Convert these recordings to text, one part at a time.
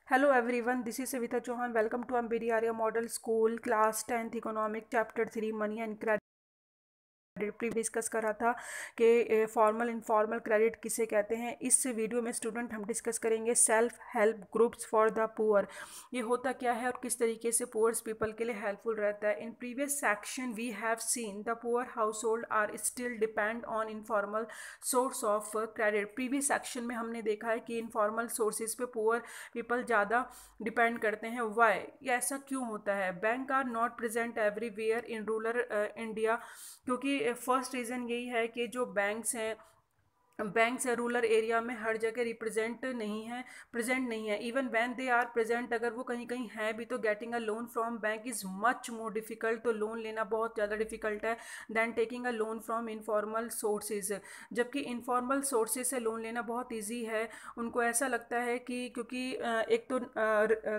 Hello everyone, this is Savita Chauhan. Welcome to Ambedi Arya Model School, Class 10th Economic, Chapter 3 Money and Credit. Discuss करा था कि formal informal credit किसे कहते हैं। इस video में स्टूडेंट हम डिस्कस करेंगे self help groups for the poor, ये होता क्या है और किस तरीके से पुअर्स पीपल के लिए हेल्पफुल रहता है। In previous section we have seen the poor household are still depend on informal source of credit. Previous section में हमने देखा है कि इनफॉर्मल सोर्सेज पे पुअर पीपल ज़्यादा डिपेंड करते हैं। वाई, ये ऐसा क्यों होता है? Bank are not present everywhere in rural India, क्योंकि फर्स्ट रीज़न यही है कि जो बैंक्स है रूरल एरिया में हर जगह प्रेजेंट नहीं है। Even when they are present, अगर वो कहीं कहीं है भी, तो getting a loan from bank is much more difficult. तो लोन लेना बहुत ज़्यादा डिफिकल्ट है than taking a loan from informal sources. जबकि इनफॉर्मल सोर्सेज से लोन लेना बहुत ईजी है। उनको ऐसा लगता है कि क्योंकि एक तो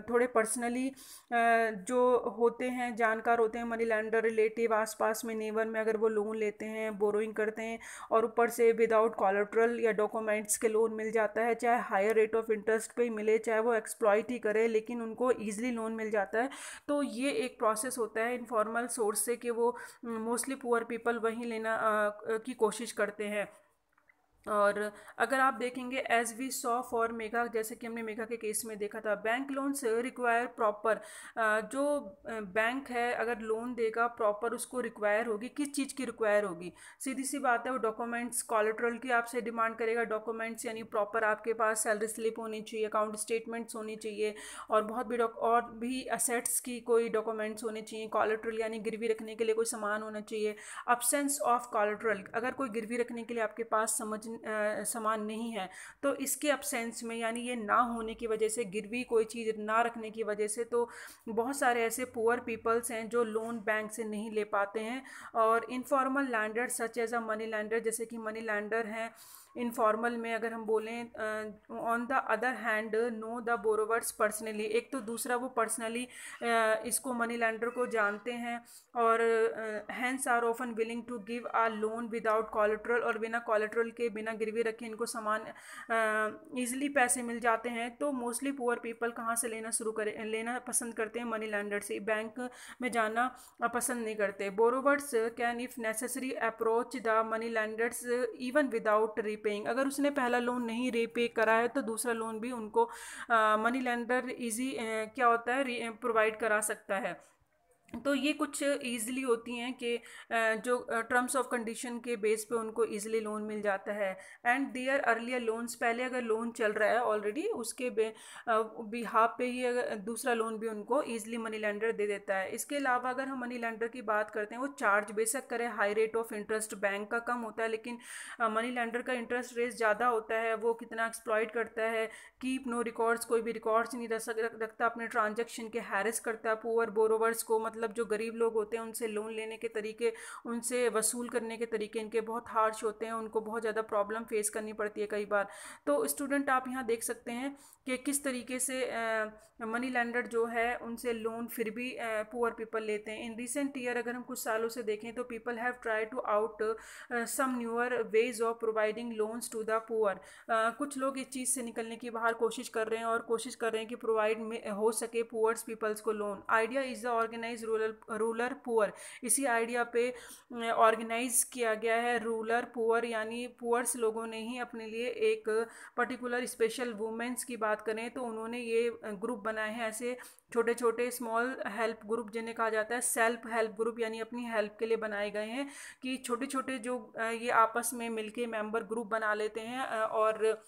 थोड़े पर्सनली जो होते हैं, जानकार होते हैं, मनी लैंडर, रिलेटिव, आसपास में नेबर में अगर वो लोन लेते हैं, बोरोइंग करते हैं और ऊपर से विदाउट कॉलेट्रल या डॉक्यूमेंट्स के लोन मिल जाता है, चाहे हायर रेट ऑफ इंटरेस्ट पे ही मिले, चाहे वो एक्सप्लॉइट ही करे, लेकिन उनको ईजिली लोन मिल जाता है। तो ये एक प्रोसेस होता है इनफॉर्मल सोर्स से कि वो मोस्टली पुअर पीपल वहीं लेना की कोशिश करते हैं। और अगर आप देखेंगे as we saw for mega, जैसे कि हमने मेगा के केस में देखा था, बैंक लोन्स रिक्वायर प्रॉपर, जो बैंक है अगर लोन देगा प्रॉपर, उसको रिक्वायर होगी, किस चीज़ की रिक्वायर होगी? सीधी सी बात है, वो डॉक्यूमेंट्स कॉलेट्रल की आपसे डिमांड करेगा। डॉक्यूमेंट्स यानी प्रॉपर आपके पास सैलरी स्लिप होनी चाहिए, अकाउंट स्टेटमेंट्स होनी चाहिए, और और भी असेट्स की कोई डॉक्यूमेंट्स होने चाहिए। कॉलेट्रल यानी गिरवी रखने के लिए कोई सामान होना चाहिए। अब्सेंस ऑफ कॉलेट्रल, अगर कोई गिरवी रखने के लिए आपके पास सामान नहीं है, तो इसके अब्सेंस में यानी ये ना होने की वजह से, गिरवी कोई चीज़ ना रखने की वजह से, तो बहुत सारे ऐसे पुअर पीपल्स हैं जो लोन बैंक से नहीं ले पाते हैं। और informal lender such as a money lender, जैसे कि मनी लैंडर हैं इनफॉर्मल में, अगर हम बोलें on the other hand know the borrowers personally, एक तो दूसरा वो पर्सनली इसको मनी लैंडर को जानते हैं, और hence are often willing to give a loan without collateral, और बिना कॉलेट्रल के, बिना गिरवी रखे इनको सामान ईजिली पैसे मिल जाते हैं। तो मोस्टली पुअर पीपल कहाँ से लेना पसंद करते हैं? मनी लैंडर से। बैंक में जाना पसंद नहीं करते। Borrowers can if necessary approach the money landers even without repaying, अगर उसने पहला लोन नहीं रीपे करा है तो दूसरा लोन भी उनको मनी लैंडर ईजी क्या होता है प्रोवाइड करा सकता है। तो ये कुछ ईजिली होती हैं कि जो टर्म्स ऑफ कंडीशन के बेस पे उनको ईजिली लोन मिल जाता है। एंड देयर अर्लियर लोन्स, पहले अगर लोन चल रहा है ऑलरेडी, उसके बिहाफ पे ही अगर दूसरा लोन भी उनको ईजिली मनी लेंडर दे देता है। इसके अलावा अगर हम मनी लेंडर की बात करते हैं, वो चार्ज बेशक करे high rate of interest, bank का कम होता है, लेकिन मनी लेंडर का इंटरेस्ट रेट ज़्यादा होता है। वो कितना एक्सप्लॉइट करता है, कीप नो रिकॉर्ड्स, कोई भी रिकॉर्ड्स नहीं रखता अपने ट्रांजेक्शन के, हैरेस करता है पुअर बोरोवर्स को, मतलब जो गरीब लोग होते हैं उनसे लोन लेने के तरीके, उनसे वसूल करने के तरीके इनके बहुत हार्श होते हैं, उनको बहुत ज़्यादा प्रॉब्लम फेस करनी पड़ती है कई बार। तो स्टूडेंट आप यहाँ देख सकते हैं कि किस तरीके से मनी लैंडर जो है उनसे लोन फिर भी पुअर पीपल लेते हैं। इन रिसेंट ईयर अगर हम कुछ सालों से देखें तो people have try to out some newer ways of providing loans to the poor. कुछ लोग इस चीज़ से निकलने की बाहर कोशिश कर रहे हैं और कोशिश कर रहे हैं कि प्रोवाइड में हो सके पुअर्स पीपल्स को लोन। Idea is the organise rural poor, इसी आइडिया पे ऑर्गेनाइज किया गया है रूरल पुअर, यानी पुअर्स लोगों ने ही अपने लिए एक पर्टिकुलर स्पेशल वुमेंस की बात करें तो उन्होंने ये ग्रुप बनाए हैं, ऐसे छोटे छोटे स्मॉल हेल्प ग्रुप जिन्हें कहा जाता है सेल्फ हेल्प ग्रुप, यानी अपनी हेल्प के लिए बनाए गए हैं कि छोटे छोटे जो ये आपस में मिलके मेंबर ग्रुप बना लेते हैं, और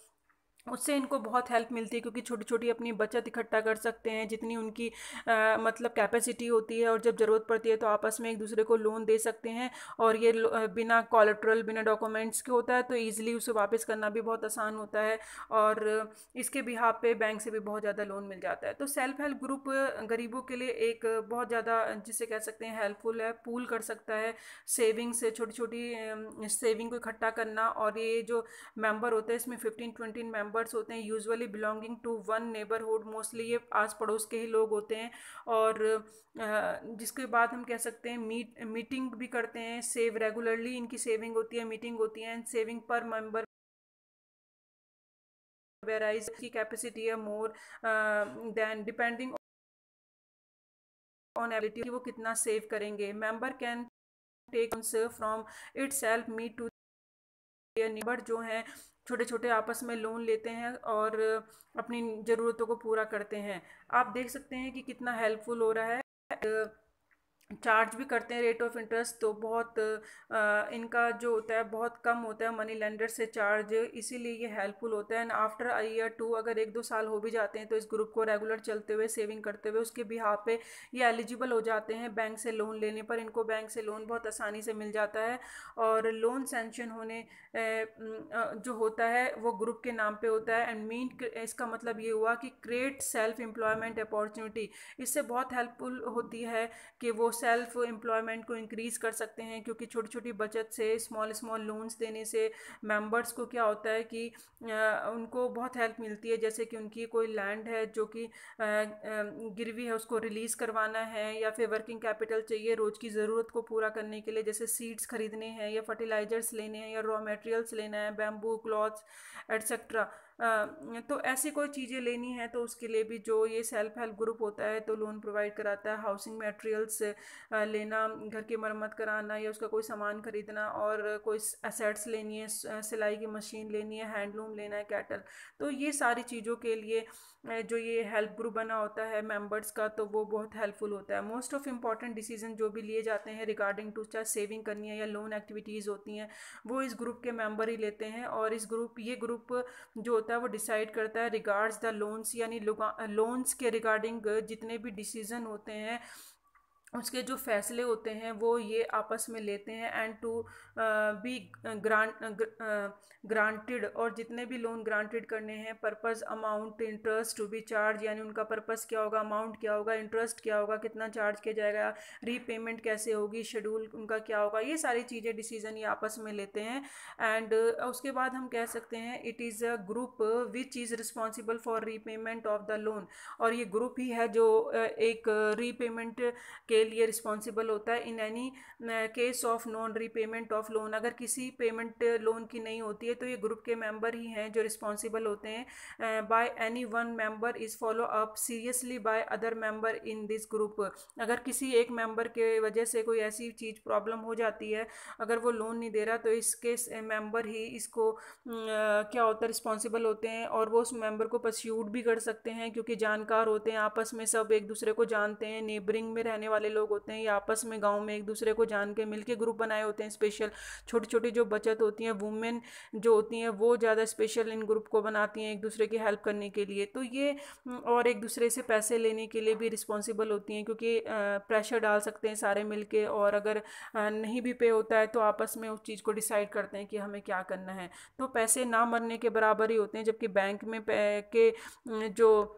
उससे इनको बहुत हेल्प मिलती है, क्योंकि छोटी छोटी अपनी बचत इकट्ठा कर सकते हैं जितनी उनकी मतलब कैपेसिटी होती है, और जब ज़रूरत पड़ती है तो आपस में एक दूसरे को लोन दे सकते हैं। और ये बिना कॉलेट्रल, बिना डॉक्यूमेंट्स के होता है, तो ईजिली उसे वापस करना भी बहुत आसान होता है, और इसके बिहाफ पे बैंक से भी बहुत ज़्यादा लोन मिल जाता है। तो सेल्फ हेल्प ग्रुप गरीबों के लिए एक बहुत ज़्यादा जिसे कह सकते हैं हेल्पफुल है, पूल कर सकता है सेविंग से, छोटी छोटी सेविंग को इकट्ठा करना। और ये जो मेंबर होते हैं इसमें 15-20 मेंबर्स होते हैं, usually belonging to one neighbourhood, mostly ये आस पड़ोस के ही लोग होते हैं। और जिसके बाद हम कह सकते हैं मीटिंग भी करते हैं, सेव रेगुलरली इनकी सेविंग होती है, मीटिंग होती है, and saving per member varies की कैपेसिटी है more than depending on ability, वो कितना सेव करेंगे। Member can take from it self meet to neighbour, जो हैं छोटे छोटे आपस में लोन लेते हैं और अपनी ज़रूरतों को पूरा करते हैं। आप देख सकते हैं कि कितना हेल्पफुल हो रहा है। चार्ज भी करते हैं रेट ऑफ इंटरेस्ट, तो बहुत इनका जो होता है बहुत कम होता है मनी लेंडर से चार्ज, इसीलिए ये हेल्पफुल होता है। And after a year two, अगर 1-2 साल हो भी जाते हैं तो इस ग्रुप को रेगुलर चलते हुए सेविंग करते हुए उसके बिहाफ पे ये एलिजिबल हो जाते हैं बैंक से लोन लेने पर। इनको बैंक से लोन बहुत आसानी से मिल जाता है और लोन सैंक्शन होने जो होता है वो ग्रुप के नाम पे होता है। एंड मीन इसका मतलब ये हुआ कि क्रिएट सेल्फ एम्प्लॉयमेंट अपॉर्चुनिटी, इससे बहुत हेल्पफुल होती है कि वो सेल्फ एम्प्लॉयमेंट को इंक्रीज़ कर सकते हैं, क्योंकि छोटी छोटी बचत से स्मॉल स्मॉल लोन्स देने से मेंबर्स को क्या होता है कि उनको बहुत हेल्प मिलती है। जैसे कि उनकी कोई लैंड है जो कि गिरवी है, उसको रिलीज़ करवाना है, या फिर वर्किंग कैपिटल चाहिए रोज़ की ज़रूरत को पूरा करने के लिए, जैसे सीड्स खरीदने हैं या फर्टिलाइजर्स लेने हैं या रॉ मटेरियल्स लेना है, बैम्बू क्लॉथ्स एट्सेट्रा। तो ऐसी कोई चीज़ें लेनी है तो उसके लिए भी जो ये सेल्फ हेल्प ग्रुप होता है तो लोन प्रोवाइड कराता है। हाउसिंग मटेरियल्स लेना, घर की मरम्मत कराना या उसका कोई सामान खरीदना, और कोई एसेट्स लेनी है, सिलाई की मशीन लेनी है, हैंडलूम लेना है, कैटल, तो ये सारी चीज़ों के लिए जो ये हेल्प ग्रुप बना होता है मेंबर्स का, तो वो बहुत हेल्पफुल होता है। मोस्ट ऑफ इम्पॉर्टेंट डिसीजन जो भी लिए जाते हैं रिगार्डिंग टू चाहे सेविंग करनी है या लोन एक्टिविटीज़ होती हैं, वो इस ग्रुप के मेंबर ही लेते हैं। और ये ग्रुप जो होता है वो डिसाइड करता है रिगार्ड्स द लोन्स, यानी लोन्स के रिगार्डिंग जितने भी डिसीजन होते हैं, उसके जो फैसले होते हैं वो ये आपस में लेते हैं। एंड टू बी ग्रांटेड, और जितने भी लोन ग्रांटेड करने हैं, purpose, amount, interest to be charge, यानी उनका पर्पस क्या होगा, अमाउंट क्या होगा, इंटरेस्ट क्या होगा, कितना चार्ज किया जाएगा, रीपेमेंट कैसे होगी, शेड्यूल उनका क्या होगा, ये सारी चीज़ें डिसीजन ये आपस में लेते हैं। एंड उसके बाद हम कह सकते हैं it is a group which is responsible for repayment of the loan, और ये ग्रुप ही है जो एक रीपेमेंट के लिए रिस्पॉन्सिबल होता है। In any case of non repayment of loan, अगर किसी पेमेंट लोन की नहीं होती है तो ये ग्रुप के मेंबर ही हैं जो रिस्पॉन्सिबल होते हैं। By any one member is follow up seriously by other member in this group, अगर किसी एक मेंबर के वजह से कोई ऐसी चीज़ प्रॉब्लम हो जाती है, अगर वो लोन नहीं दे रहा, तो इसके मेंबर ही इसको क्या होता है रिस्पॉन्सिबल होते हैं, और वो उस मेंबर को परस्यूट भी कर सकते हैं, क्योंकि जानकार होते हैं आपस में, सब एक दूसरे को जानते हैं, नेबरिंग में रहने वाले लोग होते हैं, या आपस में गांव में एक दूसरे को जान के मिलके ग्रुप बनाए होते हैं स्पेशल। छोटी छोटी जो बचत होती हैं, वुमेन जो होती हैं वो ज़्यादा स्पेशल इन ग्रुप को बनाती हैं एक दूसरे की हेल्प करने के लिए। तो ये और एक दूसरे से पैसे लेने के लिए भी रिस्पॉन्सिबल होती हैं, क्योंकि प्रेशर डाल सकते हैं सारे मिलके, और अगर नहीं भी पे होता है तो आपस में उस चीज़ को डिसाइड करते हैं कि हमें क्या करना है। तो पैसे ना मरने के बराबर ही होते हैं, जबकि बैंक में के जो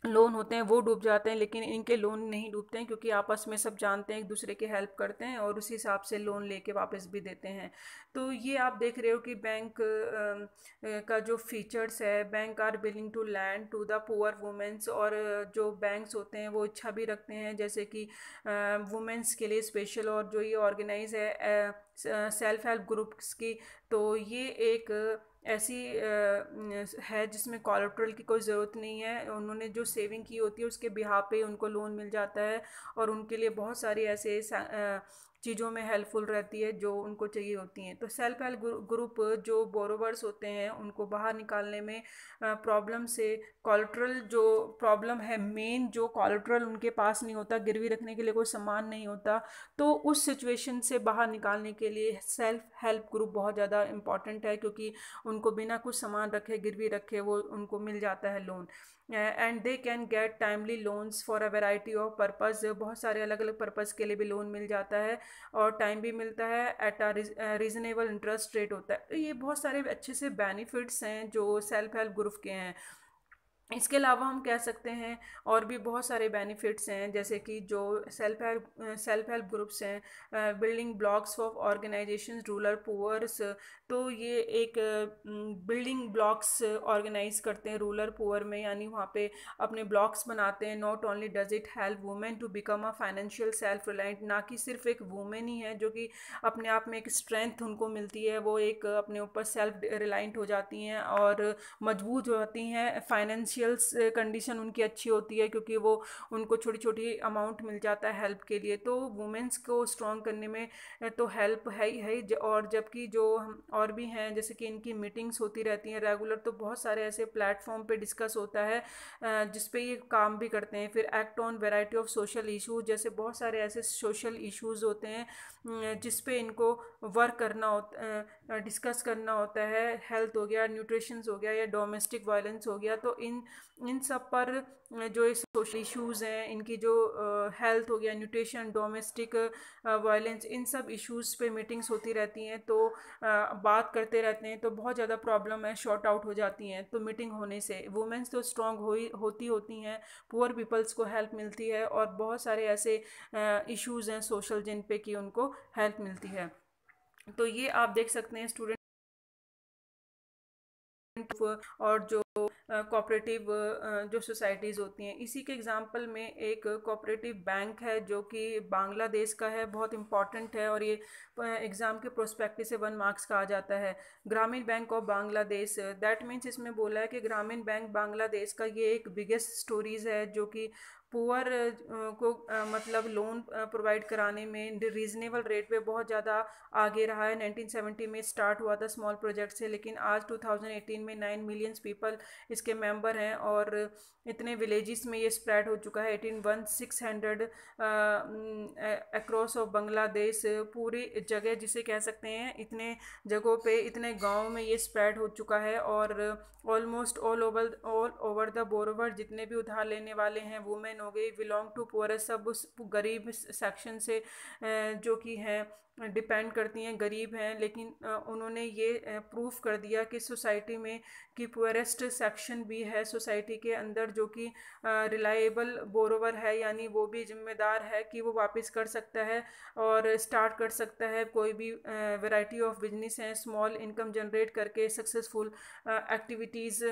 लोन होते हैं वो डूब जाते हैं, लेकिन इनके लोन नहीं डूबते हैं, क्योंकि आपस में सब जानते हैं, एक दूसरे की हेल्प करते हैं और उसी हिसाब से लोन लेके वापस भी देते हैं। तो ये आप देख रहे हो कि बैंक का जो फीचर्स है, bank are willing to lend to the poor womens, और जो बैंक्स होते हैं वो इच्छा भी रखते हैं जैसे कि वुमेंस के लिए स्पेशल, और जो ये ऑर्गेनाइज है सेल्फ हेल्प ग्रुप्स की, तो ये एक ऐसी है जिसमें कोलेटरल की कोई ज़रूरत नहीं है, उन्होंने जो सेविंग की होती है उसके बिहाफ पे उनको लोन मिल जाता है, और उनके लिए बहुत सारी ऐसे चीज़ों में हेल्पफुल रहती है जो उनको चाहिए होती हैं। तो सेल्फ हेल्प ग्रुप जो बोरोवर्स होते हैं उनको बाहर निकालने में प्रॉब्लम से, कोलेटरल जो प्रॉब्लम है मेन, जो कोलेटरल उनके पास नहीं होता, गिरवी रखने के लिए कोई सामान नहीं होता, तो उस सिचुएशन से बाहर निकालने के लिए सेल्फ हेल्प ग्रुप बहुत ज़्यादा इंपॉर्टेंट है, क्योंकि उनको बिना कुछ सामान रखे, गिरवी रखे, वो उनको मिल जाता है loan. And they can get timely loans for a variety of purpose, बहुत सारे अलग अलग पर्पज़ के लिए भी लोन मिल जाता है, और टाइम भी मिलता है, at a reasonable interest rate होता है। तो ये बहुत सारे अच्छे से बेनिफिट्स हैं जो सेल्फ हेल्प ग्रुप के हैं। इसके अलावा हम कह सकते हैं और भी बहुत सारे बेनिफिट्स हैं, जैसे कि जो सेल्फ हेल्प ग्रुप्स हैं, building blocks of organisations rural poors. तो ये एक बिल्डिंग ब्लॉक्स ऑर्गेनाइज करते हैं रूरल पुअर में, यानी वहाँ पे अपने ब्लॉक्स बनाते हैं। Not only does it help women to become a financial self reliant, ना कि सिर्फ एक वुमेन ही है जो कि अपने आप में एक स्ट्रेंथ उनको मिलती है, वो एक अपने ऊपर सेल्फ रिलायंट हो जाती हैं और मजबूत हो जाती हैं। फाइनेंशियल कंडीशन उनकी अच्छी होती है क्योंकि वो उनको छोटी छोटी अमाउंट मिल जाता है हेल्प के लिए। तो वुमेंस को स्ट्रॉन्ग करने में तो हेल्प है ही है। और जबकि जो हम और भी हैं, जैसे कि इनकी मीटिंग्स होती रहती हैं रेगुलर, तो बहुत सारे ऐसे प्लेटफॉर्म पे डिस्कस होता है जिस पे ये काम भी करते हैं। फिर act on variety of social issues, जैसे बहुत सारे ऐसे सोशल इश्यूज़ होते हैं जिस पे इनको वर्क करना होता, डिस्कस करना होता है। हेल्थ हो गया, न्यूट्रिशंस हो गया, या डोमेस्टिक वायलेंस हो गया। तो इन सब पर जो ये सोशल इश्यूज़ हैं, इनकी जो हेल्थ हो गया, न्यूट्रिशन, डोमेस्टिक वायलेंस, इन सब इश्यूज़ पे मीटिंग्स होती रहती हैं। तो बात करते रहते हैं, तो बहुत ज़्यादा प्रॉब्लम है शॉर्ट आउट हो जाती हैं। तो मीटिंग होने से वुमेंस तो स्ट्रॉन्ग होती हैं, पुअर पीपल्स को हेल्प मिलती है, और बहुत सारे ऐसे इश्यूज़ हैं सोशल जिन पे कि उनको हेल्प मिलती है। तो ये आप देख सकते हैं स्टूडेंट। और जो कोऑपरेटिव जो सोसाइटीज़ होती हैं, इसी के एग्जांपल में एक कोऑपरेटिव बैंक है जो कि बांग्लादेश का है, बहुत इंपॉर्टेंट है, और ये एग्ज़ाम के प्रोस्पेक्टिव से 1 मार्क्स का आ जाता है। ग्रामीण bank of Bangladesh, that means इसमें बोला है कि ग्रामीण बैंक बांग्लादेश का ये एक बिगेस्ट स्टोरीज़ है जो कि पुअर को मतलब लोन प्रोवाइड कराने में रीज़नेबल रेट पे बहुत ज़्यादा आगे रहा है। 1970 में स्टार्ट हुआ था स्मॉल प्रोजेक्ट से, लेकिन आज 2018 में 9 मिलियंस पीपल इसके मेंबर हैं, और इतने विलेजेस में ये स्प्रेड हो चुका है। 18,600 अक्रॉस ऑफ बांग्लादेश, पूरी जगह जिसे कह सकते हैं, इतने जगहों पे, इतने गांव में ये स्प्रेड हो चुका है। और almost all over the borrower जितने भी उधार लेने वाले हैं, वुमेन हो गई, बिलोंग टू पुअरेस्ट, सब उस गरीब सेक्शन से जो कि हैं, डिपेंड करती हैं, गरीब हैं। लेकिन उन्होंने ये प्रूफ कर दिया कि सोसाइटी में कि पुअरेस्ट सेक्शन भी है सोसाइटी के अंदर जो कि रिलायबल बोरोवर है, यानी वो भी जिम्मेदार है कि वो वापस कर सकता है और स्टार्ट कर सकता है कोई भी वैरायटी ऑफ बिजनेस है, स्मॉल इनकम जनरेट करके सक्सेसफुल एक्टिविटीज़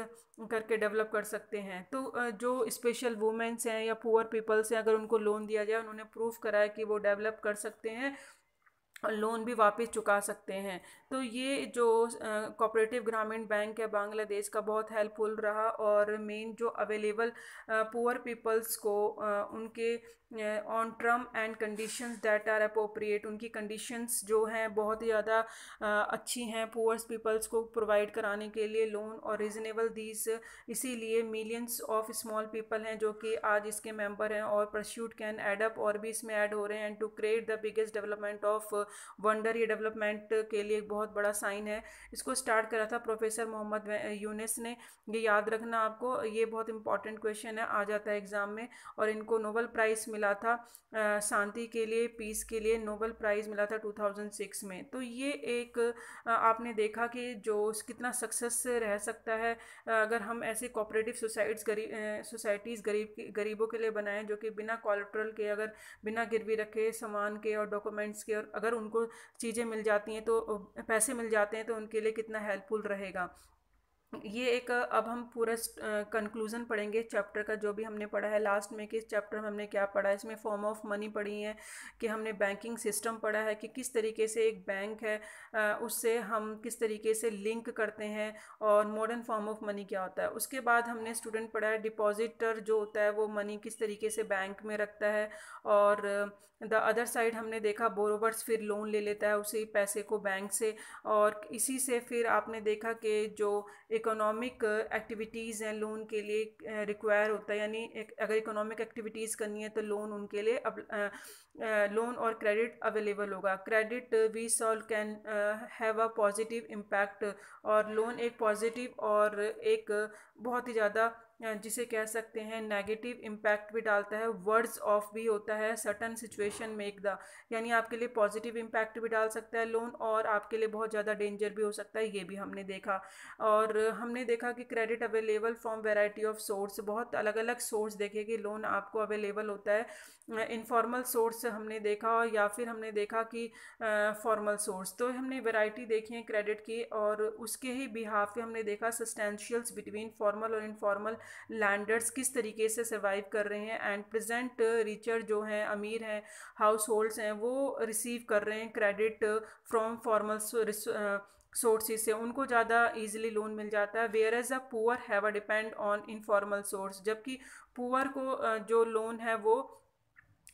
करके डेवलप कर सकते हैं। तो जो स्पेशल वुमेन्स हैं या पुअर पीपल्स हैं, अगर उनको लोन दिया जाए, उन्होंने प्रूफ करा है कि वो डेवलप कर सकते हैं और लोन भी वापस चुका सकते हैं। तो ये जो कोऑपरेटिव ग्रामीण बैंक है बांग्लादेश का, बहुत हेल्पफुल रहा। और मेन जो अवेलेबल पुअर पीपल्स को उनके own term and conditions that are appropriate, उनकी कंडीशंस जो हैं बहुत ही ज़्यादा अच्छी हैं पुअर पीपल्स को प्रोवाइड कराने के लिए लोन और रीजनेबल दीज। इसीलिए मिलियंस ऑफ स्मॉल पीपल हैं जो कि आज इसके मेंबर हैं, और परस्यूट कैन एड अप, और भी इसमें ऐड हो रहे हैं। And to create the biggest development of wonder, ये डेवलपमेंट के लिए एक बहुत बड़ा साइन है। इसको स्टार्ट करा था प्रोफेसर मोहम्मद यूनिस ने। ये याद रखना आपको, ये बहुत इंपॉर्टेंट क्वेश्चन है, आ जाता है एग्जाम में। और इनको नोबेल प्राइज़ मिला था शांति के लिए, पीस के लिए नोबेल प्राइज़ मिला था 2006 में। तो ये एक आपने देखा कि जो कितना सक्सेस रह सकता है अगर हम ऐसे कोऑपरेटिव सोसाइटीज़ गरीबों के लिए बनाएं, जो कि बिना कोलेटरल के, अगर बिना गिरवी रखे सामान के और डॉक्यूमेंट्स के, और अगर उनको चीज़ें मिल जाती हैं, तो पैसे मिल जाते हैं, तो उनके लिए कितना हेल्पफुल रहेगा। ये एक अब हम पूरा कंक्लूजन पढ़ेंगे चैप्टर का, जो भी हमने पढ़ा है लास्ट में कि इस चैप्टर में हमने क्या पढ़ा है। इसमें फॉर्म ऑफ मनी पढ़ी है, कि हमने बैंकिंग सिस्टम पढ़ा है कि किस तरीके से एक बैंक है उससे हम किस तरीके से लिंक करते हैं, और मॉडर्न फॉर्म ऑफ मनी क्या होता है। उसके बाद हमने स्टूडेंट पढ़ा है डिपॉजिटर जो होता है वो मनी किस तरीके से बैंक में रखता है, और द अदर साइड हमने देखा बोरोवर्स फिर लोन ले लेता है उसी पैसे को बैंक से। और इसी से फिर आपने देखा कि जो इकोनॉमिक एक्टिविटीज़ हैं लोन के लिए रिक्वायर होता है, यानी अगर इकोनॉमिक एक्टिविटीज़ करनी है तो लोन उनके लिए लोन और क्रेडिट अवेलेबल होगा। Credit we shall can have a positive impact, और लोन एक पॉजिटिव और एक बहुत ही ज़्यादा जिसे कह सकते हैं नेगेटिव इम्पैक्ट भी डालता है, वर्ड्स ऑफ भी होता है, सर्टन सिचुएशन मेक द, यानी आपके लिए पॉजिटिव इम्पैक्ट भी डाल सकता है लोन और आपके लिए बहुत ज़्यादा डेंजर भी हो सकता है, ये भी हमने देखा। और हमने देखा कि credit available from variety of source, बहुत अलग अलग सोर्स देखे कि लोन आपको अवेलेबल होता है। इनफॉर्मल सोर्स हमने देखा या फिर हमने देखा कि फॉर्मल सोर्स, तो हमने वैरायटी देखी है क्रेडिट की और उसके ही बिहाफ पे हमने देखा सब्सटेंशियल्स बिटवीन फॉर्मल और इनफॉर्मल लैंडर्स किस तरीके से सर्वाइव कर रहे हैं एंड प्रेजेंट रिचर जो हैं, अमीर हैं, हाउस होल्ड्स हैं, वो रिसीव कर रहे हैं क्रेडिट फ्रॉम फॉर्मल सोर्सेज से, उनको ज़्यादा इजीली लोन मिल जाता है। Whereas a poor have a depend on informal source, जबकि पुअर को जो लोन है वो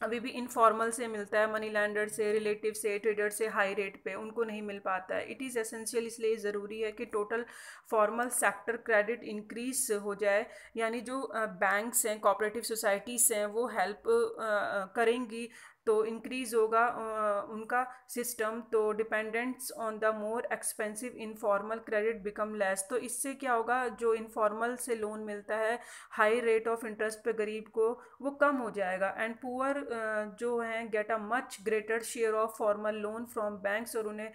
अभी भी इनफॉर्मल से मिलता है, मनी लैंडर से, रिलेटिव से, ट्रेडर से हाई रेट पे उनको नहीं मिल पाता है। इट इज़ एसेंशियल, इसलिए ज़रूरी है कि total formal sector credit increase हो जाए, यानी जो बैंक्स हैं, कोऑपरेटिव सोसाइटीज़ हैं, वो हेल्प करेंगी तो इंक्रीज़ होगा उनका सिस्टम, तो dependents on the more expensive informal credit become less. तो इससे क्या होगा, जो इनफॉर्मल से लोन मिलता है हाई रेट ऑफ इंटरेस्ट पे गरीब को, वो कम हो जाएगा एंड पुअर जो हैं get a much greater share of formal loan from banks, और उन्हें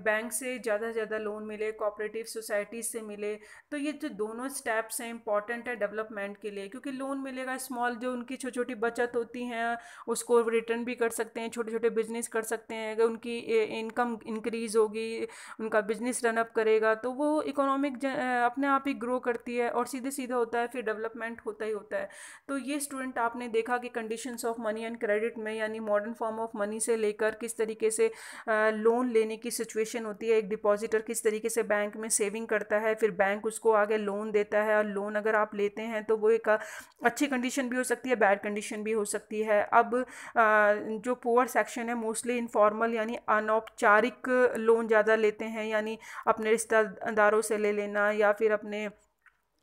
बैंक से ज़्यादा लोन मिले, कोऑपरेटिव सोसाइटीज़ से मिले। तो ये जो दोनों स्टेप्स हैं इंपॉर्टेंट है डेवलपमेंट के लिए, क्योंकि लोन मिलेगा, स्मॉल जो उनकी छोटी छोटी बचत होती हैं उसको रिटर्न भी कर सकते हैं, छोटे छोटे बिजनेस कर सकते हैं, अगर उनकी इनकम इंक्रीज होगी, उनका बिजनेस रन अप करेगा तो वो इकोनॉमिक अपने आप ही ग्रो करती है और सीधे सीधा होता है, फिर डेवलपमेंट होता ही होता है। तो ये स्टूडेंट आपने देखा कि conditions of money and credit में, यानी मॉडर्न फॉर्म ऑफ मनी से लेकर किस तरीके से लोन लेने की सिचुएशन होती है, एक डिपॉजिटर किस तरीके से बैंक में सेविंग करता है, फिर बैंक उसको आगे लोन देता है, और लोन अगर आप लेते हैं तो वो एक अच्छी कंडीशन भी हो सकती है, बैड कंडीशन भी हो सकती है। अब जो पुअर सेक्शन है मोस्टली इनफॉर्मल यानी अनौपचारिक लोन ज़्यादा लेते हैं, यानी अपने रिश्तेदारों से ले लेना या फिर अपने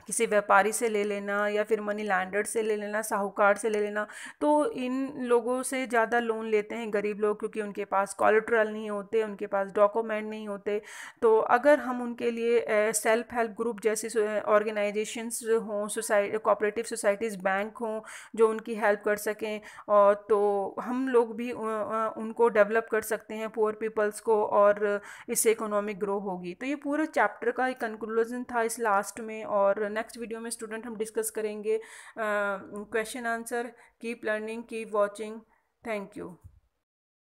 किसी व्यापारी से ले लेना या फिर मनी लैंडर से ले लेना, साहूकार से ले लेना। तो इन लोगों से ज़्यादा लोन लेते हैं गरीब लोग, क्योंकि उनके पास कोलेटरल नहीं होते, उनके पास डॉक्यूमेंट नहीं होते। तो अगर हम उनके लिए सेल्फ हेल्प ग्रुप जैसी ऑर्गेनाइजेशंस हों, सोसाइटी, कोऑपरेटिव सोसाइटीज़, बैंक हों जो उनकी हेल्प कर सकें, और तो हम लोग भी उनको डेवलप कर सकते हैं, पुअर पीपल्स को, और इससे इकोनॉमिक ग्रो होगी। तो ये पूरे चैप्टर का एक कंक्लूजन था इस लास्ट में, और नेक्स्ट वीडियो में स्टूडेंट हम डिस्कस करेंगे question answer. Keep learning, keep watching. Thank you.